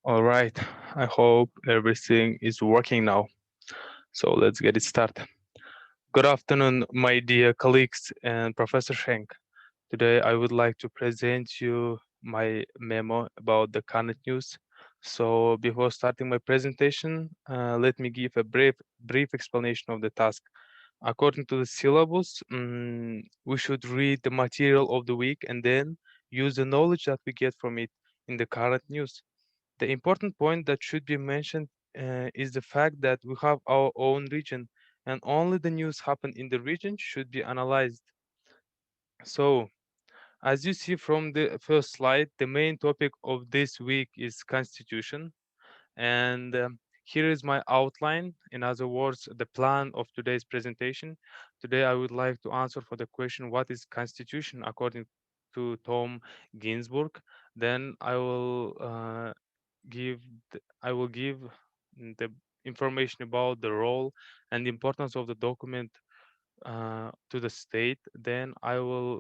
All right, I hope everything is working now. So let's get it started. Good afternoon, my dear colleagues and Professor Schenk. Today I would like to present you my memo about the current news. So before starting my presentation, let me give a brief explanation of the task. According to the syllabus, we should read the material of the week and then use the knowledge that we get from it in the current news. The important point that should be mentioned is the fact that we have our own region and only the news happen in the region should be analyzed. So, as you see from the first slide, the main topic of this week is constitution. And here is my outline. In other words, the plan of today's presentation. Today, I would like to answer for the question, what is constitution according to Tom Ginsburg? Then give I will give the information about the role and the importance of the document to the state. Then I will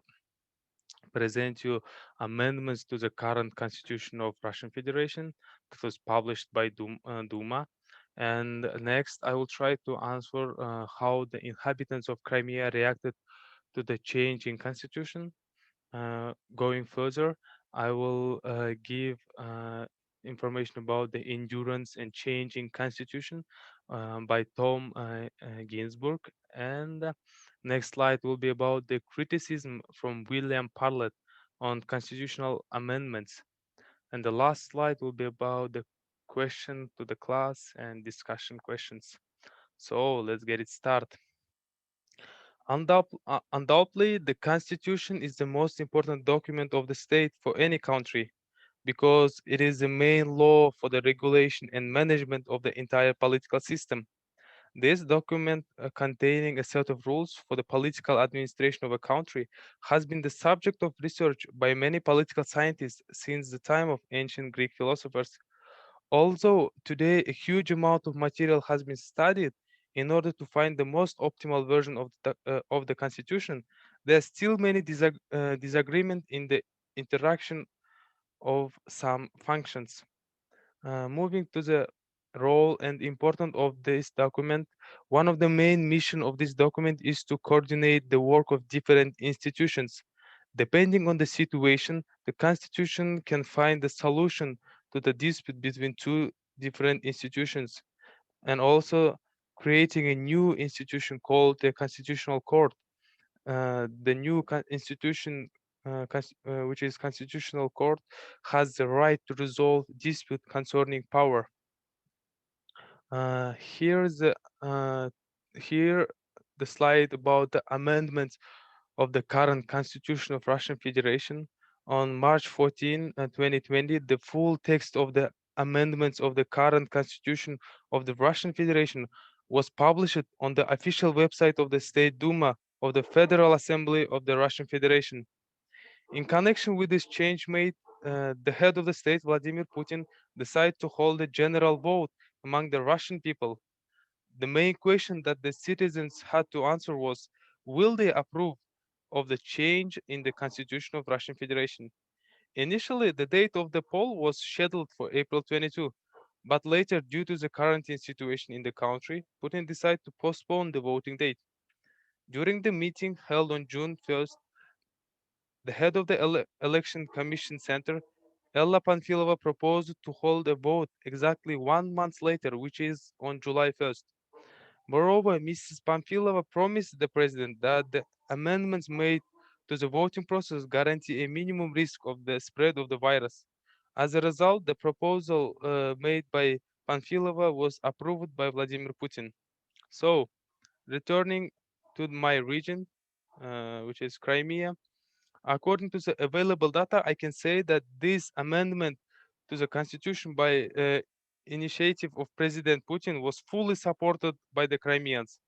present you amendments to the current constitution of Russian Federation that was published by Duma. And next, I will try to answer how the inhabitants of Crimea reacted to the change in constitution. Going further, I will give information about the endurance and change in constitution by Tom Ginsburg. And next slide will be about the criticism from William Parlett on constitutional amendments. And the last slide will be about the question to the class and discussion questions. So let's get it started. Undoubtedly, the Constitution is the most important document of the state for any country because it is the main law for the regulation and management of the entire political system. This document, containing a set of rules for the political administration of a country, has been the subject of research by many political scientists since the time of ancient Greek philosophers. Although today a huge amount of material has been studied in order to find the most optimal version of the constitution, there are still many disagreement in the interaction of some functions. Moving to the role and importance of this document, one of the main mission of this document is to coordinate the work of different institutions. Depending on the situation, the constitution can find a solution to the dispute between two different institutions and also creating a new institution called the constitutional court. The new institution, which is constitutional court, has the right to resolve dispute concerning power. Here's here the slide about the amendments of the current constitution of Russian Federation. On March 14, 2020, the full text of the amendments of the current constitution of the Russian Federation was published on the official website of the State Duma of the Federal Assembly of the Russian Federation. In connection with this change made, the head of the state, Vladimir Putin, decided to hold a general vote among the Russian people. The main question that the citizens had to answer was, will they approve of the change in the constitution of Russian Federation? Initially, the date of the poll was scheduled for April 22, but later, due to the current situation in the country, Putin decided to postpone the voting date. During the meeting held on June 1st, the head of the Election Commission Center, Ella Panfilova, proposed to hold a vote exactly 1 month later, which is on July 1st. Moreover, Mrs. Pamphilova promised the president that the amendments made to the voting process guarantee a minimum risk of the spread of the virus. As a result, the proposal made by Pamphilova was approved by Vladimir Putin. So, returning to my region, which is Crimea, according to the available data, I can say that this amendment to the constitution by initiative of President Putin was fully supported by the Crimeans.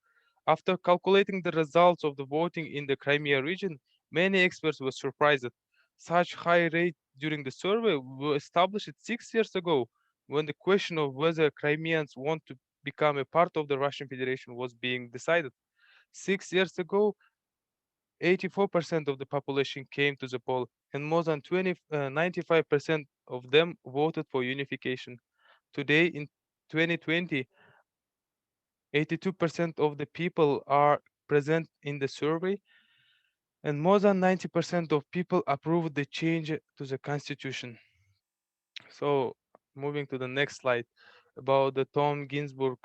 After calculating the results of the voting in the Crimea region, many experts were surprised. Such high rate during the survey were established 6 years ago, when the question of whether Crimeans want to become a part of the Russian Federation was being decided. 6 years ago, 84% of the population came to the poll, and more than 95% of them voted for unification. Today, in 2020, 82% of the people are present in the survey, and more than 90% of people approved the change to the constitution. So, moving to the next slide about the Tom Ginsburg.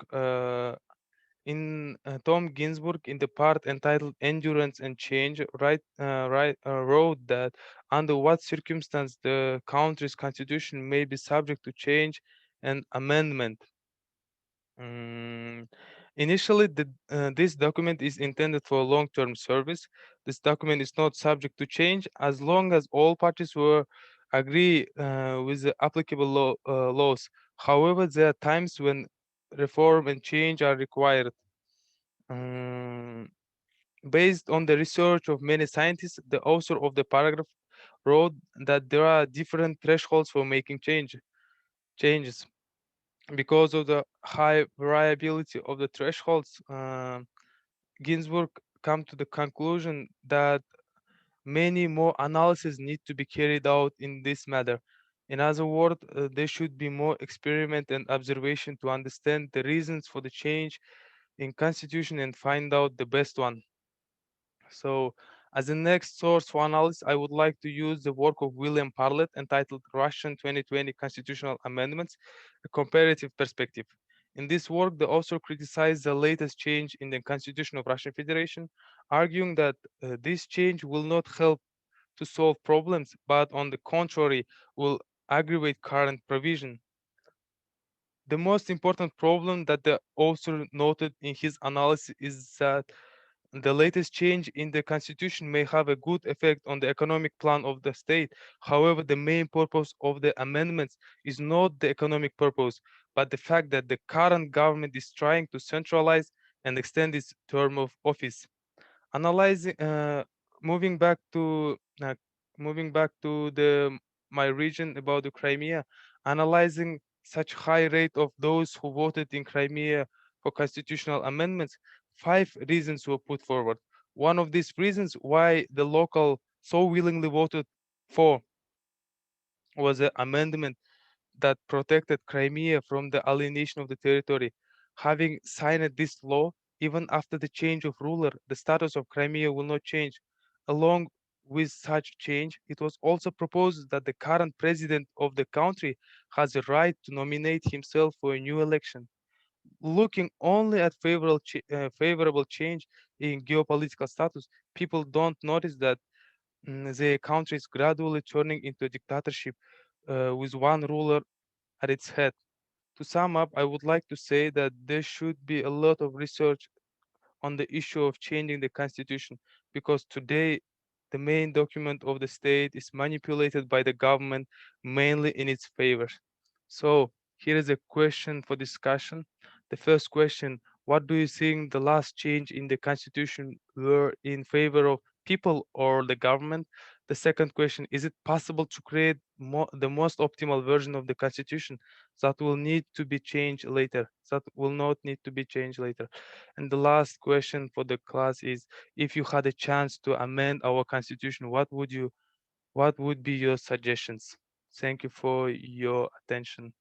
Tom Ginsburg, in the part entitled "Endurance and Change," wrote that under what circumstance the country's constitution may be subject to change and amendment. Mm, Initially, this document is intended for long-term service. This document is not subject to change as long as all parties were agree with the applicable laws. However, there are times when reform and change are required. Mm, Based on the research of many scientists, the author of the paragraph wrote that there are different thresholds for making changes. Because of the high variability of the thresholds, Ginsburg come to the conclusion that many more analyses need to be carried out in this matter. In other words, there should be more experiment and observation to understand the reasons for the change in constitution and find out the best one. So, as the next source for analysis, I would like to use the work of William Parlett entitled Russian 2020 Constitutional Amendments, a comparative perspective. In this work, the author criticized the latest change in the Constitution of Russian Federation, arguing that this change will not help to solve problems, but on the contrary, will aggravate current provision. The most important problem that the author noted in his analysis is that the latest change in the constitution may have a good effect on the economic plan of the state. However, the main purpose of the amendments is not the economic purpose, but the fact that the current government is trying to centralize and extend its term of office. Analyzing, moving back to uh, moving back to the my region about the Crimea, analyzing such high rate of those who voted in Crimea for constitutional amendments, five reasons were put forward. One of these reasons why the local so willingly voted for was the amendment that protected Crimea from the alienation of the territory. Having signed this law, even after the change of ruler, the status of Crimea will not change. Along with such change, it was also proposed that the current president of the country has the right to nominate himself for a new election. Looking only at favorable change in geopolitical status, people don't notice that the country is gradually turning into a dictatorship with one ruler at its head. To sum up, I would like to say that there should be a lot of research on the issue of changing the constitution because today the main document of the state is manipulated by the government mainly in its favor. So here is a question for discussion. The first question, what do you think the last change in the constitution were in favor of people or the government? The second question, is it possible to create the most optimal version of the constitution that will need to be changed later, that will not need to be changed later? And the last question for the class is, if you had a chance to amend our constitution, what would be your suggestions? Thank you for your attention.